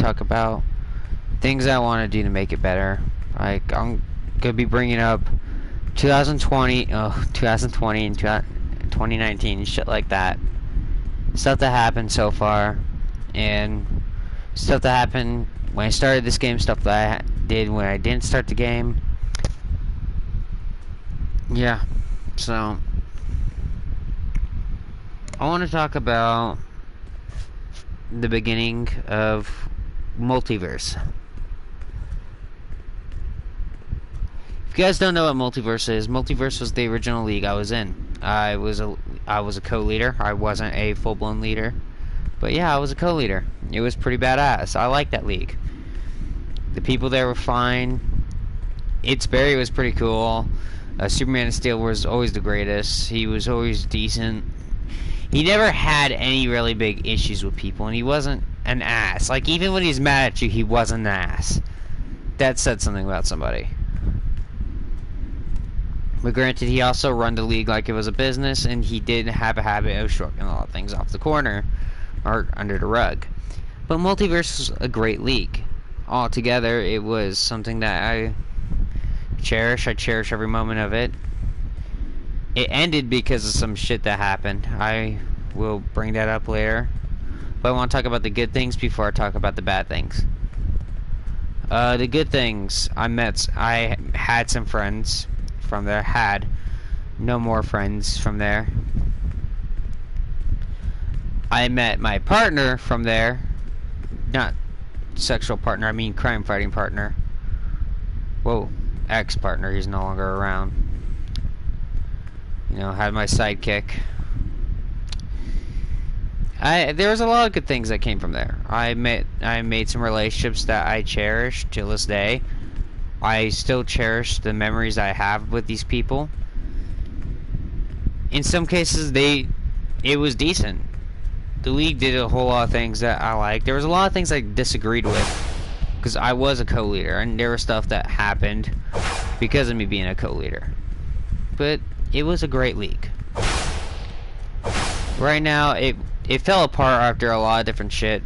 to talk about things I want to do to make it better. Like, I'm gonna be bringing up 2020 and 2019 and shit like that. Stuff that happened so far, and stuff that happened when I started this game, stuff that I did when I didn't start the game. Yeah, so I want to talk about the beginning of Multiverse. If you guys don't know what Multiverse is, Multiverse was the original league I was in. I was a co-leader. I wasn't a full-blown leader, but yeah, I was a co-leader. It was pretty badass. I liked that league. The people there were fine. Its Barry was pretty cool. Superman of Steel was always the greatest. He was always decent. He never had any really big issues with people, and he wasn't an ass. Like, even when he's mad at you, he wasn't an ass. That said something about somebody. But granted, he also run the league like it was a business, and he did have a habit of shrugging a lot of things off the corner or under the rug. But Multiverse was a great league. Altogether, it was something that I cherish. I cherish every moment of it. It ended because of some shit that happened. I will bring that up later. But I want to talk about the good things before I talk about the bad things. The good things, I had some friends from there. Had no more friends from there. I met my partner from there. Not sexual partner, I mean crime fighting partner. Whoa, ex-partner, he's no longer around. You know, had my sidekick. There was a lot of good things that came from there. I made some relationships that I cherish till this day. I still cherish the memories I have with these people. In some cases, it was decent. The league did a whole lot of things that I liked. There was a lot of things I disagreed with, because I was a co-leader, and there was stuff that happened because of me being a co-leader. But it was a great league. Right now, it fell apart after a lot of different shit.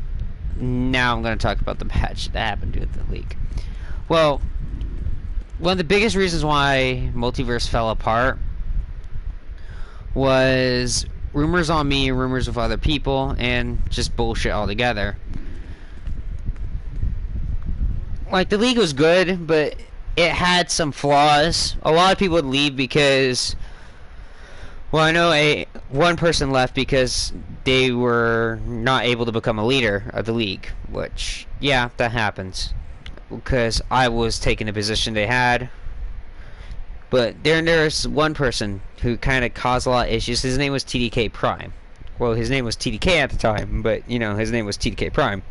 Now I'm going to talk about the bad shit that happened with the league. Well, one of the biggest reasons why Multiverse fell apart was rumors on me, rumors of other people, and just bullshit altogether. Like, the league was good, but it had some flaws. A lot of people would leave because, well, I know one person left because they were not able to become a leader of the league, which, yeah, that happens. Because I was taking the position they had. But there's one person who kind of caused a lot of issues. His name was TDK Prime. Well, his name was TDK at the time, but, you know, his name was TDK Prime.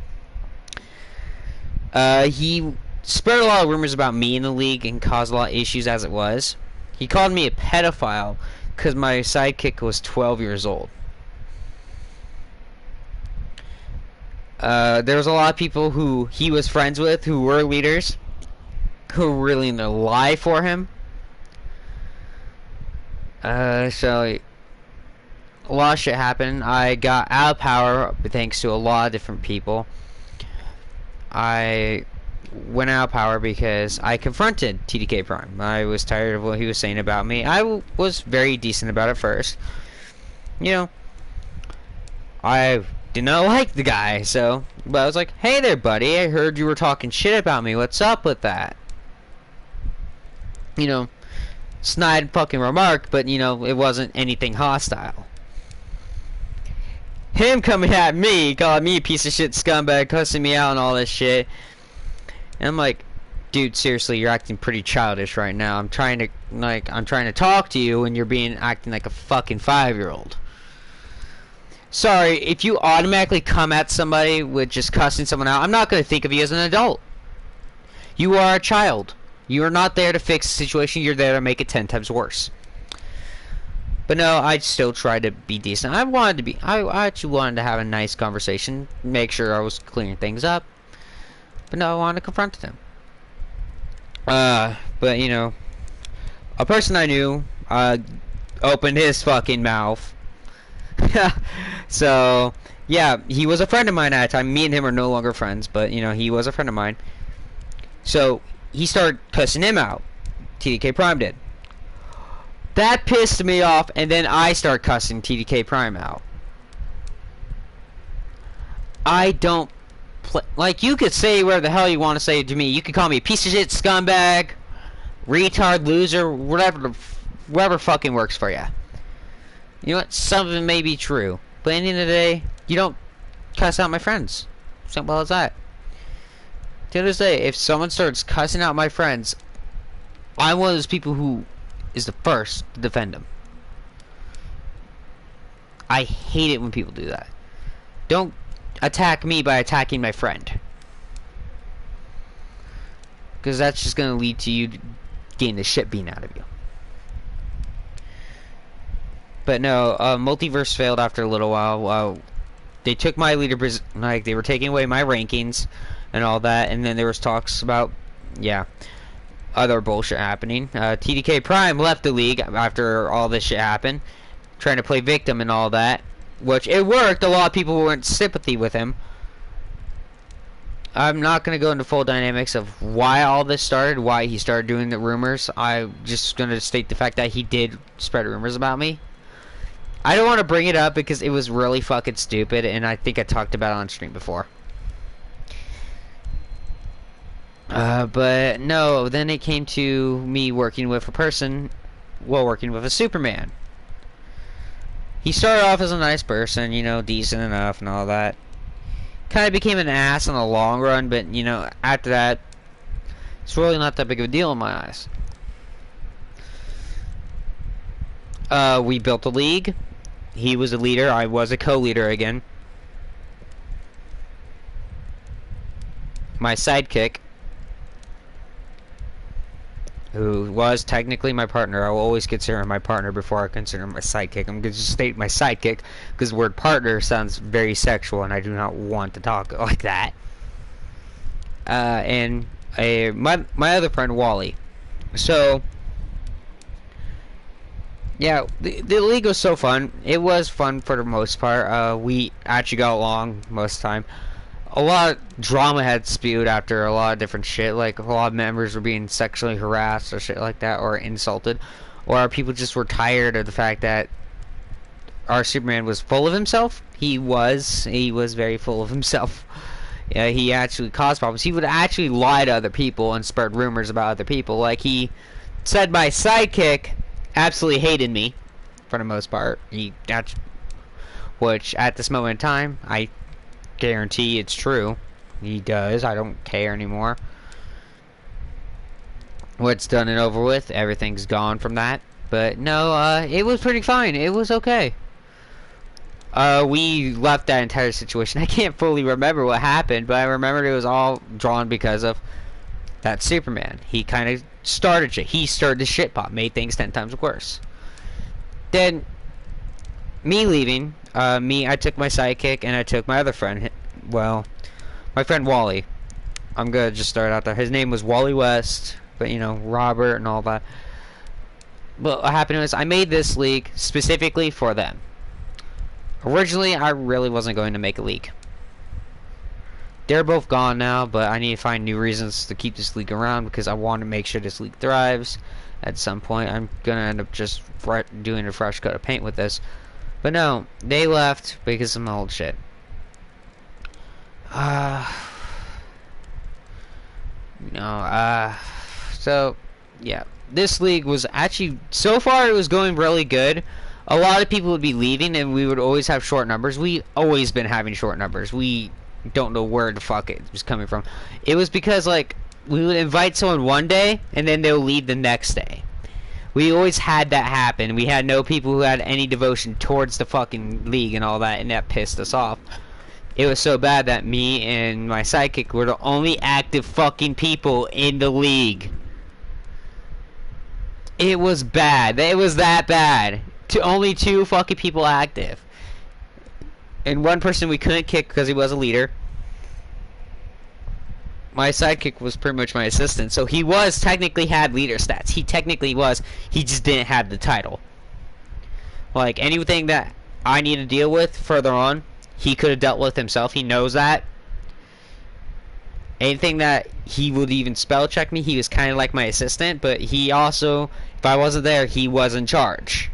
He spread a lot of rumors about me in the league and caused a lot of issues as it was. He called me a pedophile because my sidekick was 12 years old. There was a lot of people who he was friends with who were leaders who were really in the lie for him. So a lot of shit happened. I got out of power thanks to a lot of different people. I went out of power because I confronted TDK Prime. I was tired of what he was saying about me. I was very decent about it first. You know, I did not like the guy, but I was like, hey there, buddy, I heard you were talking shit about me. What's up with that? You know, snide fucking remark, but, you know, it wasn't anything hostile. Him coming at me, calling me a piece of shit scumbag, cussing me out and all this shit. And I'm like, dude, seriously, you're acting pretty childish right now. I'm trying to talk to you and you're acting like a fucking 5-year-old. Sorry, if you automatically come at somebody with just cussing someone out, I'm not going to think of you as an adult. You are a child. You are not there to fix the situation, you're there to make it 10 times worse. But no, I still tried to be decent. I actually wanted to have a nice conversation, make sure I was clearing things up. But no, I wanted to confront them. But you know, a person I knew, opened his fucking mouth. So, Yeah, he was a friend of mine at the time. Me and him are no longer friends, but you know, he was a friend of mine. So he started cussing him out. TDK Prime did. That pissed me off, and then I start cussing TDK Prime out. I don't like, you could say whatever the hell you want to say to me. You could call me a piece of shit, scumbag, retard, loser, whatever fucking works for you. You know what? Some of it may be true, but at the end of the day, you don't cuss out my friends. Simple as that. To this day, if someone starts cussing out my friends, I'm one of those people who is the first to defend them. I hate it when people do that. Don't attack me by attacking my friend, because that's just going to lead to you getting the shit beaten out of you. But no, Multiverse failed after a little while. They took my leader, like, they were taking away my rankings and all that, and then there was talks about, yeah, other bullshit happening. TDK Prime left the league after all this shit happened, trying to play victim and all that, which it worked. A lot of people were in sympathy with him. I'm not going to go into full dynamics of why all this started, why he started doing the rumors. I'm just going to state the fact that he did spread rumors about me. I don't want to bring it up because it was really fucking stupid, and I think I talked about it on stream before. But no, then it came to me working with a person, well, working with a Superman. He started off as a nice person, you know, decent enough and all that. Kind of became an ass in the long run, but, you know, after that, it's really not that big of a deal in my eyes. We built a league. He was a leader. I was a co-leader again. My sidekick, who was technically my partner. I will always consider him my partner before I consider him my sidekick. I'm going to just state my sidekick because the word partner sounds very sexual, and I do not want to talk like that. And my other friend, Wally. So, yeah, the league was so fun. It was fun for the most part. We actually got along most of the time. A lot of drama had spewed after a lot of different shit. Like, a lot of members were being sexually harassed or shit like that, or insulted. Or people just were tired of the fact that our Superman was full of himself. He was very full of himself. Yeah, he actually caused problems. He would actually lie to other people and spread rumors about other people. Like, he said my sidekick absolutely hated me, for the most part. Which, at this moment in time, I guarantee it's true. He does. I don't care anymore. What's done and over with, everything's gone from that. But no, it was pretty fine. It was okay. We left that entire situation. I can't fully remember what happened, but I remember it was all drawn because of that Superman. He kind of started shit. He started the shit pot, made things 10 times worse. Then, me leaving, I took my sidekick and I took my other friend, well, my friend Wally. I'm gonna just start out there. His name was Wally West, but you know, Robert and all that. But what happened was, I made this league specifically for them. Originally, I really wasn't going to make a league. They're both gone now, but I need to find new reasons to keep this league around because I want to make sure this league thrives. At some point, I'm gonna end up just doing a fresh coat of paint with this. But no, they left because of some old shit. So, yeah. This league was actually, so far it was going really good. A lot of people would be leaving and we would always have short numbers. We always been having short numbers. We don't know where the fuck it was coming from. It was because, like, we would invite someone one day and then they'll leave the next day. We always had that happen. We had no people who had any devotion towards the fucking league and all that, and that pissed us off. It was so bad that me and my sidekick were the only active fucking people in the league. It was bad. It was that bad. Only 2 fucking people active. And one person we couldn't kick because he was a leader. My sidekick was pretty much my assistant, so he was technically had leader stats. He technically was. He just didn't have the title. Like, anything that I need to deal with further on, he could have dealt with himself. He knows that. Anything that he would even spell check me, he was kind of like my assistant, but he also, if I wasn't there, he was in charge.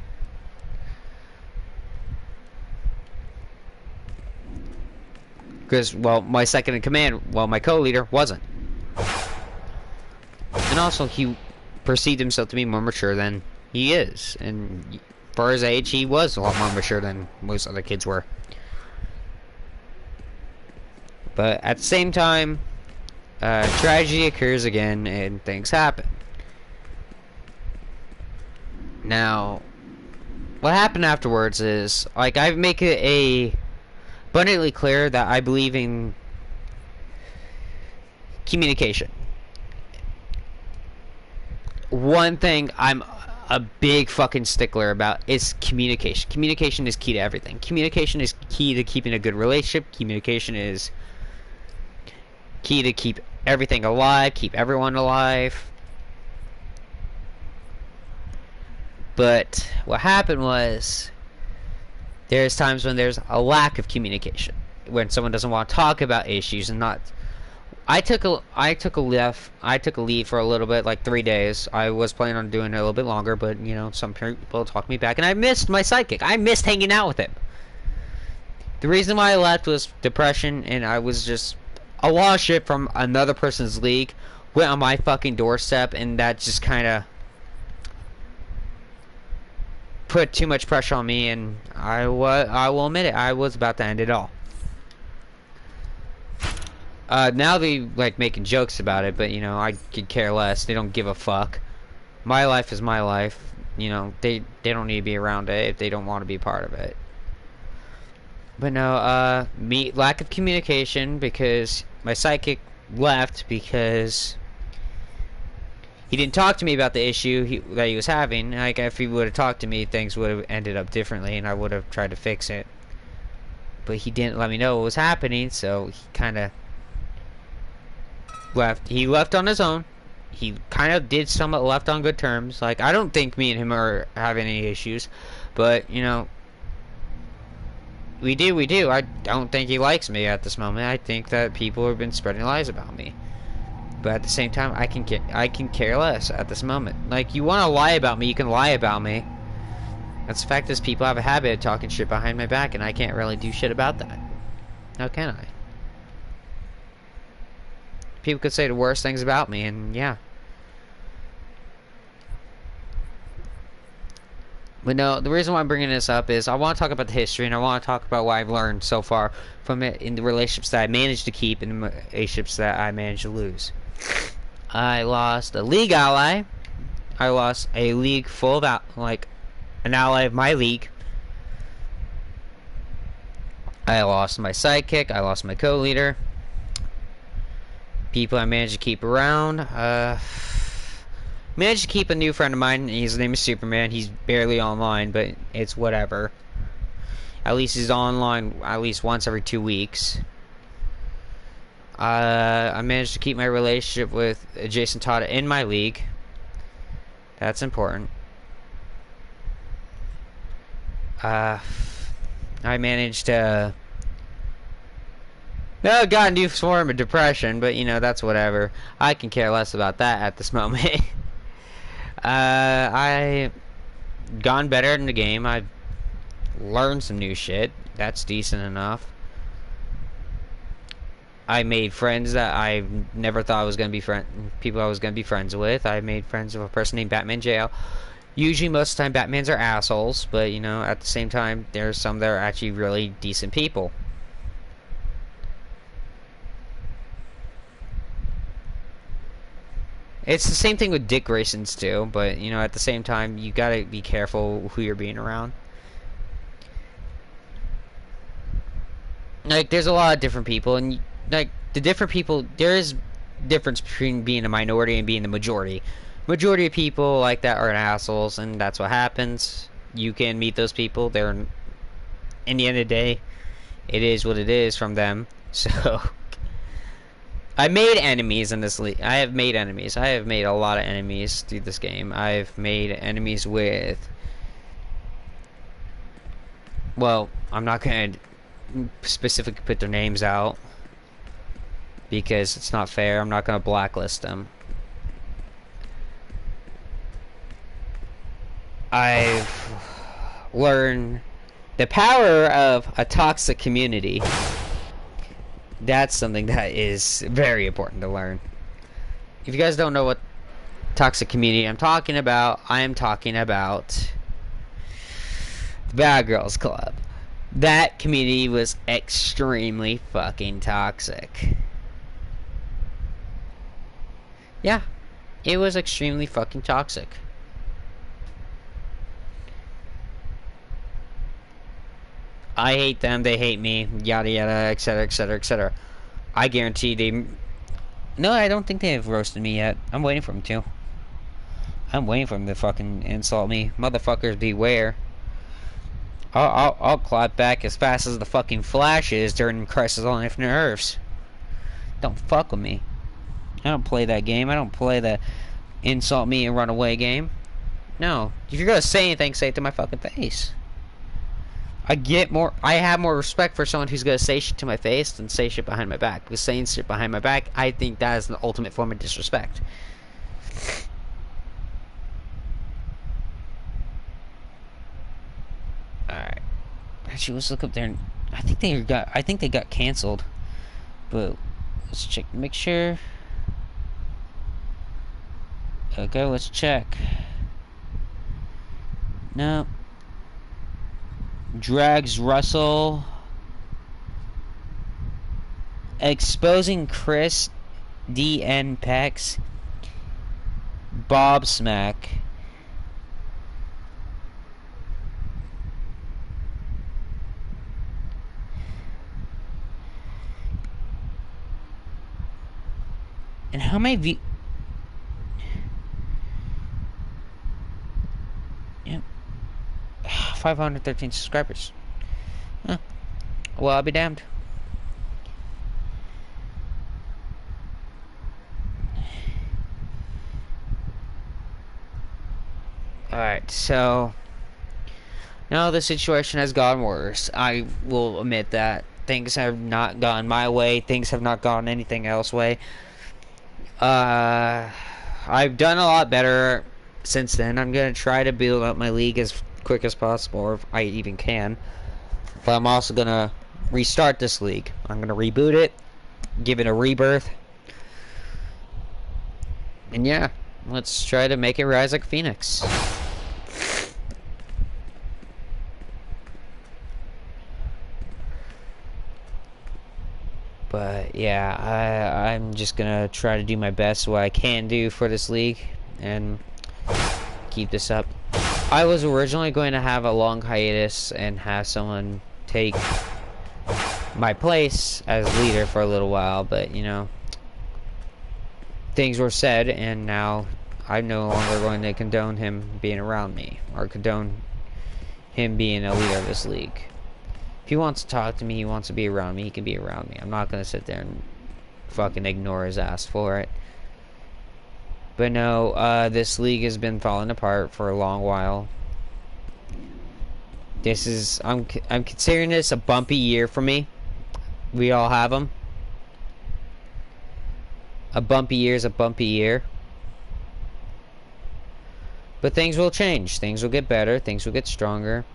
Because, well, my second in command, well, my co-leader wasn't. And also, he perceived himself to be more mature than he is. And for his age, he was a lot more mature than most other kids were. But at the same time, tragedy occurs again and things happen. Now, what happened afterwards is, like, I make it abundantly clear that I believe in communication. One thing I'm a big fucking stickler about is communication. Communication is key to everything. Communication is key to keeping a good relationship. Communication is key to keep everything alive, keep everyone alive. But what happened was, there's times when there's a lack of communication, when someone doesn't want to talk about issues and not. I took a leave for a little bit, like 3 days. I was planning on doing it a little bit longer, but you know, some people talked me back, and I missed my sidekick. I missed hanging out with him. The reason why I left was depression, and I was just a lot of shit from another person's league went on my fucking doorstep, and that just kind of put too much pressure on me, and I will admit it, I was about to end it all. Now they like making jokes about it, but you know, I could care less. They don't give a fuck. My life is my life. You know, they don't need to be around it if they don't want to be part of it. But no, lack of communication, because my psychic left because he didn't talk to me about the issue that he was having. Like, if he would have talked to me, things would have ended up differently, and I would have tried to fix it. But he didn't let me know what was happening, so he kind of left. He left on his own. He kind of did somewhat left on good terms. Like, I don't think me and him are having any issues, but you know, we do. I don't think he likes me at this moment. I think that people have been spreading lies about me. But at the same time, I can care less at this moment. Like, you want to lie about me, you can lie about me. That's the fact is, people have a habit of talking shit behind my back, and I can't really do shit about that. How can I? People could say the worst things about me, and yeah. But no, the reason why I'm bringing this up is I want to talk about the history, and I want to talk about what I've learned so far from it in the relationships that I managed to keep and the relationships that I managed to lose. I lost a league ally. I lost a league full of like an ally of my league. I lost my sidekick. I lost my co-leader. People I managed to keep around. Managed to keep a new friend of mine. His name is Superman. He's barely online, but it's whatever. At least he's online at least once every 2 weeks. I managed to keep my relationship with Jason Todd in my league. That's important. I managed to... No, got a new form of depression, but you know, that's whatever. I can care less about that at this moment. I gone better in the game. I've learned some new shit. That's decent enough. I made friends that I never thought I was gonna be people I was gonna be friends with. I made friends with a person named Batman JL. Usually, most of the time, Batmans are assholes, but you know, at the same time, there's some that are actually really decent people. It's the same thing with Dick Graysons too, but you know, at the same time, you gotta be careful who you're being around. Like, there's a lot of different people, and like the different people, there is difference between being a minority and being the majority. Majority of people like that are assholes, and that's what happens. You can meet those people. They're, in the end of the day, it is what it is from them. So I made enemies in this league. I have made enemies. I have made a lot of enemies through this game. I've made enemies with... Well, I'm not gonna specifically put their names out because it's not fair. I'm not gonna blacklist them. I've learned the power of a toxic community. That's something that is very important to learn. If you guys don't know what toxic community I'm talking about, I am talking about the Bad Girls Club. That community was extremely fucking toxic. Yeah, it was extremely fucking toxic. I hate them, they hate me, yada yada, etc, etc, etc. I guarantee they... No, I don't think they have roasted me yet. I'm waiting for them to. I'm waiting for them to fucking insult me. Motherfuckers, beware. I'll clap back as fast as the fucking Flash is during Crisis on Infinite Earths. Don't fuck with me. I don't play that game. I don't play the insult me and run away game. No. If you're gonna say anything, say it to my fucking face. I have more respect for someone who's gonna say shit to my face than say shit behind my back. Because saying shit behind my back, I think that is the ultimate form of disrespect. Alright. Actually, let's look up there. I think they got canceled. But let's check. Make sure. Okay, let's check. No. Drags Russell. Exposing Chris D.N. Pex. Bob Smack. And how many Yep. 513 subscribers. Huh. Well, I'll be damned. Alright, so now the situation has gotten worse. I will admit that. Things have not gone my way. Things have not gone anything else way. I've done a lot better since then. I'm gonna try to build up my league as quick as possible, if I even can. But I'm also gonna restart this league. I'm gonna reboot it, give it a rebirth, and yeah, let's try to make it rise like a phoenix. But yeah, I'm just gonna try to do my best, what I can do for this league, and keep this up. I was originally going to have a long hiatus and have someone take my place as leader for a little while, but you know, things were said, and now I'm no longer going to condone him being around me, or condone him being a leader of this league. If he wants to talk to me, he wants to be around me, he can be around me. I'm not going to sit there and fucking ignore his ass for it. But no, this league has been falling apart for a long while. This is, I'm considering this a bumpy year for me. We all have them. A bumpy year is a bumpy year. But things will change. Things will get better. Things will get stronger.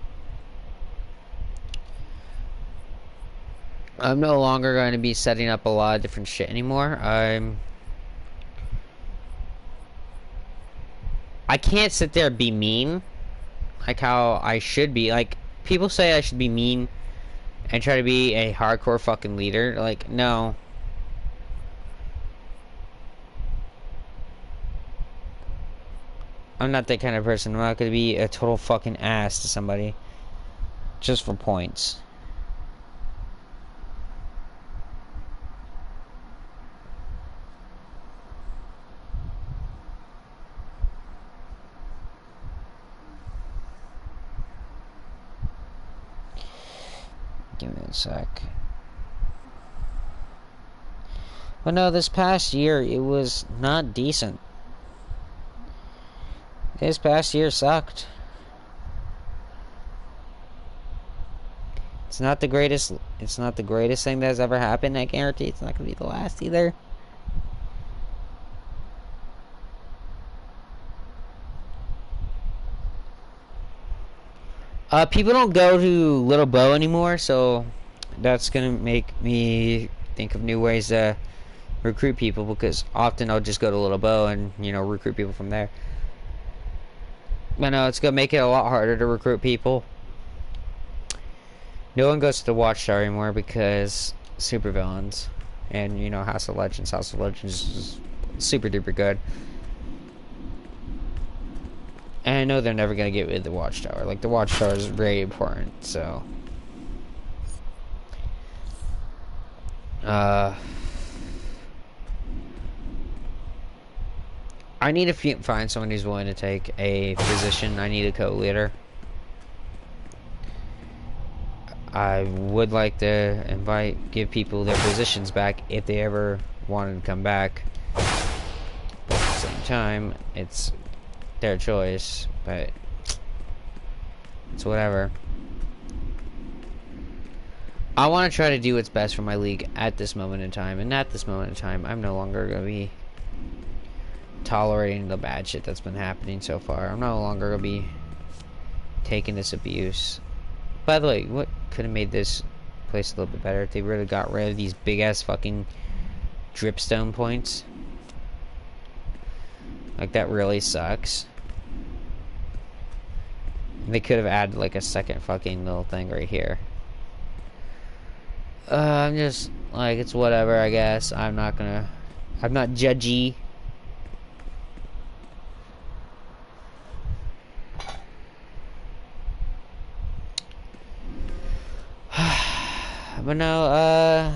I'm no longer going to be setting up a lot of different shit anymore. I can't sit there and be mean like how I should be. Like, people say I should be mean and try to be a hardcore fucking leader. Like, no. I'm not that kind of person. I'm not going to be a total fucking ass to somebody just for points. Give me a sec. But no, this past year, it was not decent. This past year sucked. It's not the greatest. It's not the greatest thing that's ever happened. I guarantee it's not gonna be the last either. People don't go to Little Bow anymore, so that's gonna make me think of new ways to recruit people, because often I'll just go to Little Bow and, you know, recruit people from there. But no, it's gonna make it a lot harder to recruit people. No one goes to the Watchtower anymore because supervillains, and, you know, House of Legends. House of Legends is super duper good. And I know they're never gonna get rid of the Watchtower. Like, the Watchtower is very important, so. I need to find someone who's willing to take a position. I need a co-leader. I would like to give people their positions back if they ever wanted to come back. But at the same time, it's their choice, but it's whatever. I want to try to do what's best for my league at this moment in time, and at this moment in time, I'm no longer going to be tolerating the bad shit that's been happening so far. I'm no longer going to be taking this abuse. By the way, what could have made this place a little bit better if they really got rid of these big ass fucking dripstone points? Like, that really sucks. They could have added like a second fucking little thing right here. I'm just like, it's whatever, I guess. I'm not judgy. But no,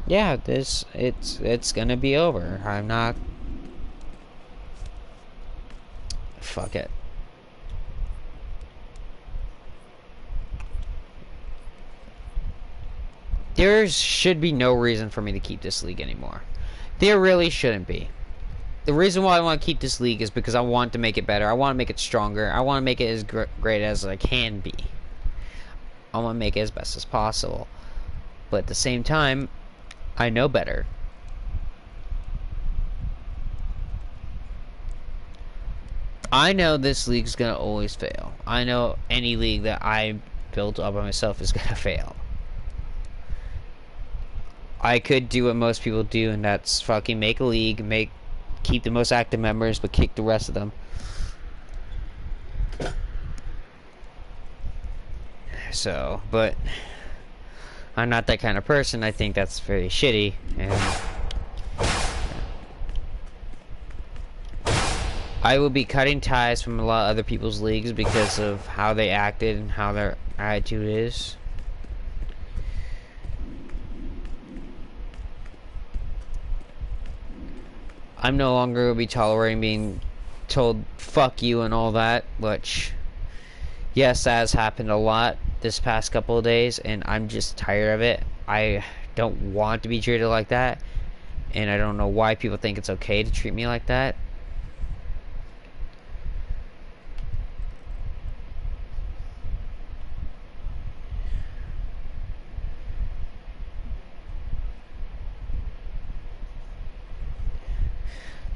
yeah, it's gonna be over. I'm not. Fuck it. There should be no reason for me to keep this league anymore. There really shouldn't be. The reason why I want to keep this league is because I want to make it better. I want to make it stronger. I want to make it as great as I can be. I want to make it as best as possible. But at the same time, I know better. I know this league's gonna always fail. I know any league that I built up by myself is gonna fail. I could do what most people do, and that's fucking make a league, keep the most active members, but kick the rest of them. So, but I'm not that kind of person. I think that's very shitty, and I will be cutting ties from a lot of other people's leagues because of how they acted and how their attitude is. I'm no longer going to be tolerating being told fuck you and all that, which, yes, that has happened a lot this past couple of days, and I'm just tired of it. I don't want to be treated like that, and I don't know why people think it's okay to treat me like that.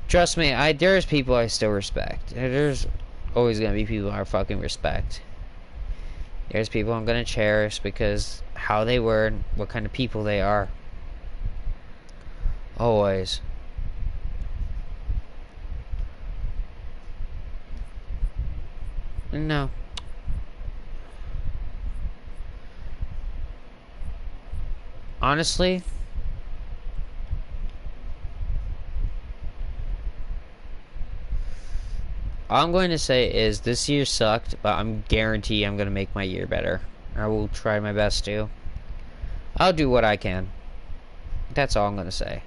Trust me, there's people I still respect. There's always gonna be people I fucking respect. There's people I'm gonna cherish because how they were and what kind of people they are. Always. No. Honestly, all I'm going to say is this year sucked, but I'm guarantee I'm going to make my year better. I will try my best to. I'll do what I can. That's all I'm going to say.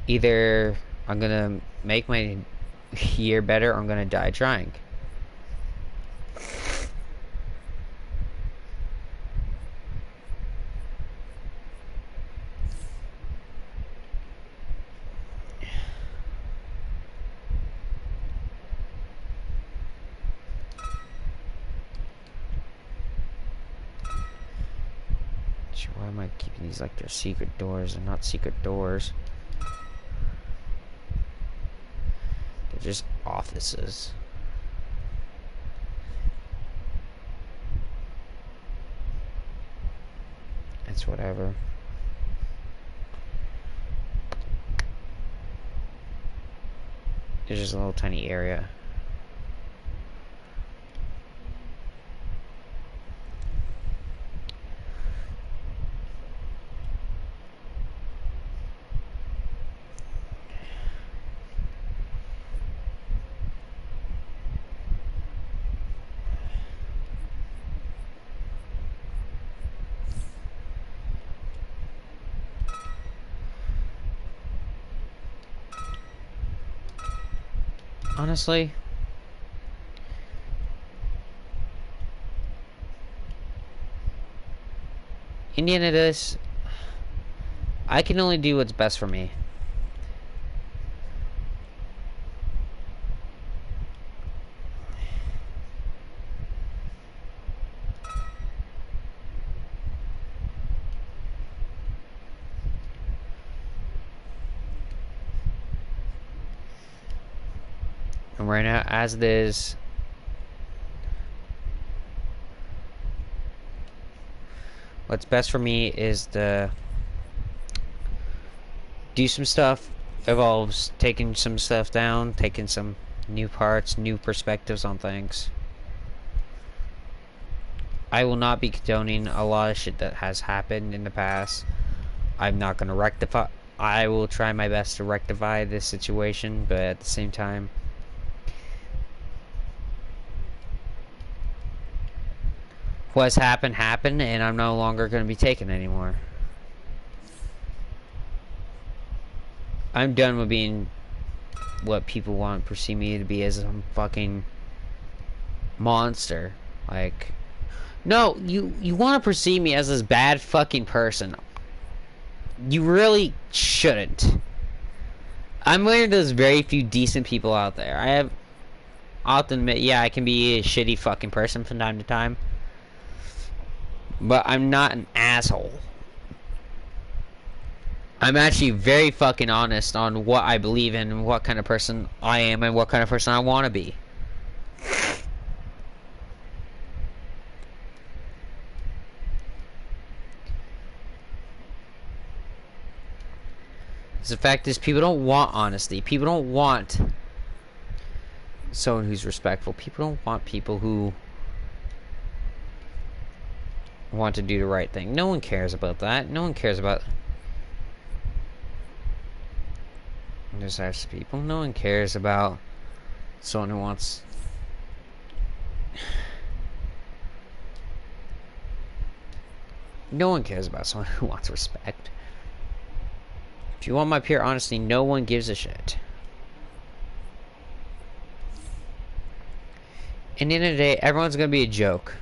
Either I'm going to make my year better or I'm going to die trying. Why am I keeping these like they're secret doors? They're not secret doors. They're just offices. It's whatever. It's just a little tiny area. Honestly, in the end of this, I can only do what's best for me. And right now, as it is, what's best for me is to do some stuff. Involves taking some stuff down, taking some new parts, new perspectives on things. I will not be condoning a lot of shit that has happened in the past. I'm not going to rectify. I will try my best to rectify this situation, but at the same time, what's happened, and I'm no longer going to be taken anymore. I'm done with being what people want to perceive me to be as some fucking monster. Like, no, you want to perceive me as this bad fucking person. You really shouldn't. I'm one of those very few decent people out there. I'll admit, yeah, I can be a shitty fucking person from time to time. But I'm not an asshole. I'm actually very fucking honest on what I believe in and what kind of person I am and what kind of person I want to be. The fact is, people don't want honesty. People don't want someone who's respectful. People don't want people who want to do the right thing. No one cares about that. No one cares about those types of people. No one cares about someone who wants... No one cares about someone who wants respect. If you want my pure honesty, no one gives a shit. In the end of the day, everyone's gonna be a joke.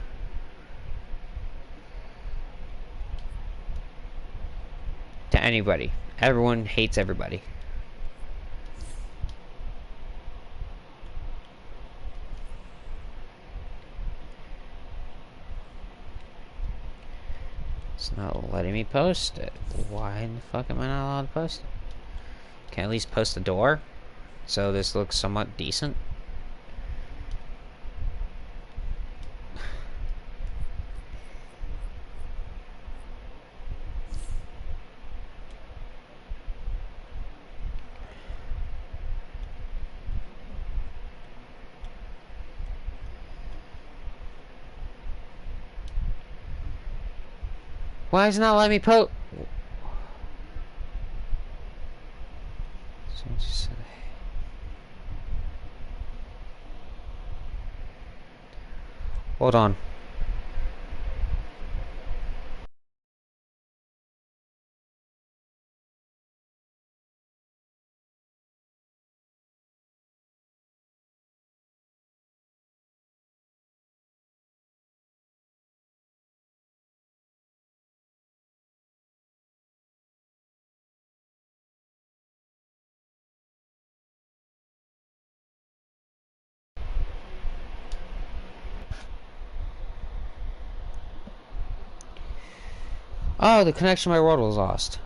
To anybody. Everyone hates everybody. It's not letting me post it. Why the fuck am I not allowed to post it? Can I at least post the door? So this looks somewhat decent. Why is it not letting me post? Hold on. Oh, the connection to my world was lost.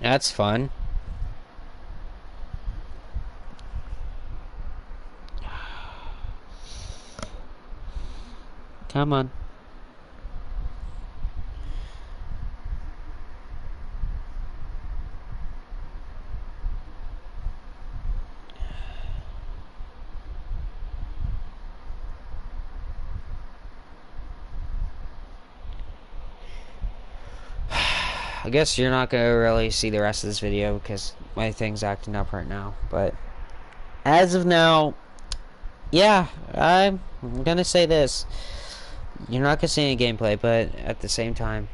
That's fun. Come on. I guess you're not gonna really see the rest of this video because my thing's acting up right now. But as of now, yeah, I'm gonna say this. You're not gonna see any gameplay, but at the same time,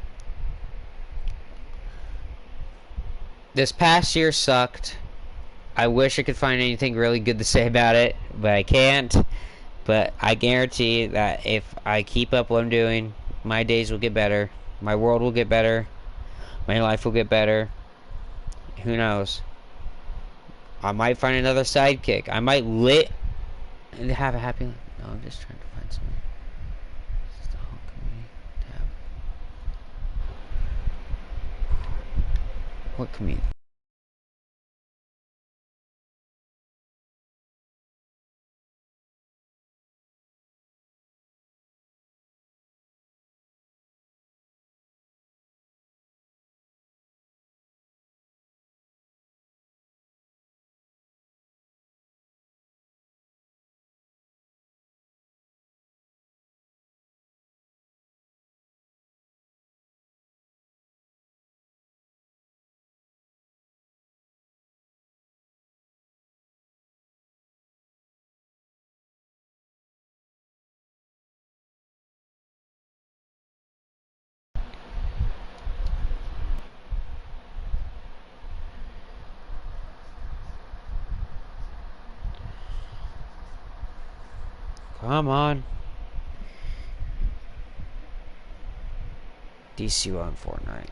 this past year sucked. I wish I could find anything really good to say about it, but I can't. But I guarantee that if I keep up what I'm doing, my days will get better. My world will get better. My life will get better. Who knows? I might find another sidekick. I might and have a happy life. No, I'm just trying to find something. What comedian? Come on. DCUO on Fortnite.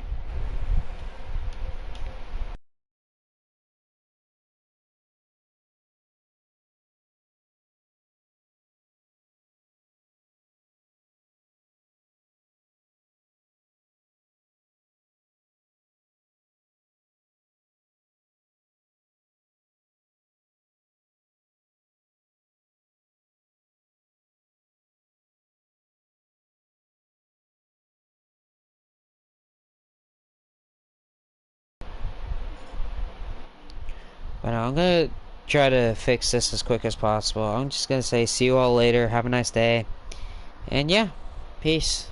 But I'm gonna try to fix this as quick as possible. I'm just gonna say see you all later. Have a nice day. And yeah, peace.